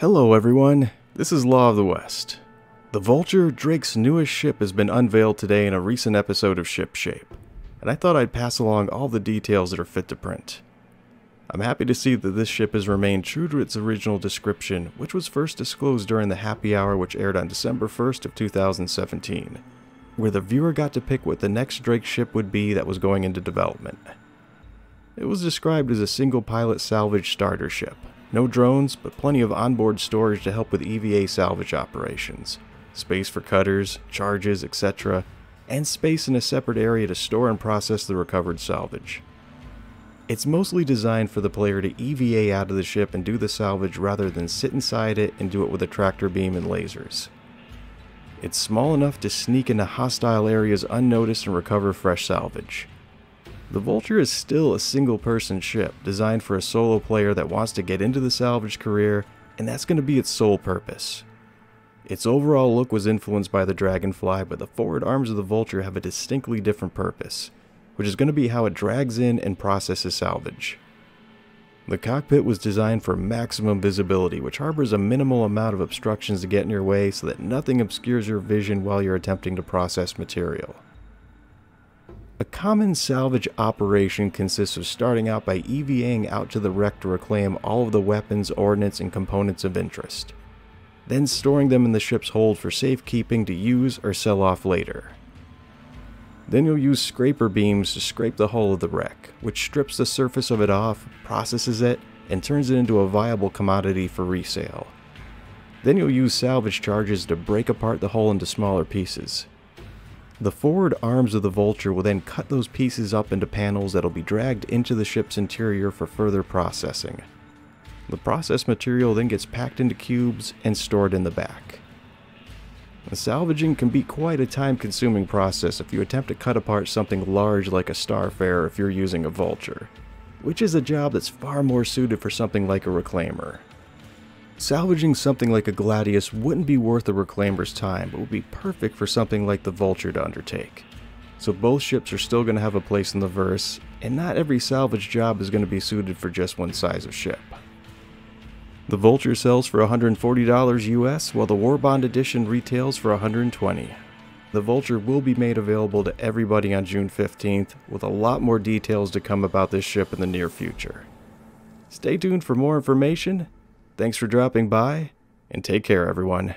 Hello everyone, this is Law of the West. The Vulture, Drake's newest ship, has been unveiled today in a recent episode of Ship Shape, and I thought I'd pass along all the details that are fit to print. I'm happy to see that this ship has remained true to its original description, which was first disclosed during the Happy Hour which aired on December 1st of 2017, where the viewer got to pick what the next Drake ship would be that was going into development. It was described as a single pilot salvage starter ship. No drones, but plenty of onboard storage to help with EVA salvage operations, space for cutters, charges, etc., and space in a separate area to store and process the recovered salvage. It's mostly designed for the player to EVA out of the ship and do the salvage rather than sit inside it and do it with a tractor beam and lasers. It's small enough to sneak into hostile areas unnoticed and recover fresh salvage. The Vulture is still a single-person ship designed for a solo player that wants to get into the salvage career, and that's going to be its sole purpose. Its overall look was influenced by the Dragonfly, but the forward arms of the Vulture have a distinctly different purpose, which is going to be how it drags in and processes salvage. The cockpit was designed for maximum visibility, which harbors a minimal amount of obstructions to get in your way so that nothing obscures your vision while you're attempting to process material. A common salvage operation consists of starting out by EVAing out to the wreck to reclaim all of the weapons, ordnance, and components of interest, then storing them in the ship's hold for safekeeping to use or sell off later. Then you'll use scraper beams to scrape the hull of the wreck, which strips the surface of it off, processes it, and turns it into a viable commodity for resale. Then you'll use salvage charges to break apart the hull into smaller pieces. The forward arms of the Vulture will then cut those pieces up into panels that'll be dragged into the ship's interior for further processing. The processed material then gets packed into cubes and stored in the back. The salvaging can be quite a time-consuming process if you attempt to cut apart something large like a Starfarer if you're using a Vulture, which is a job that's far more suited for something like a Reclaimer. Salvaging something like a Gladius wouldn't be worth a Reclaimer's time, but would be perfect for something like the Vulture to undertake. So both ships are still going to have a place in the verse, and not every salvage job is going to be suited for just one size of ship. The Vulture sells for $140 US, while the Warbond Edition retails for $120. The Vulture will be made available to everybody on June 15th, with a lot more details to come about this ship in the near future. Stay tuned for more information. Thanks for dropping by, and take care everyone.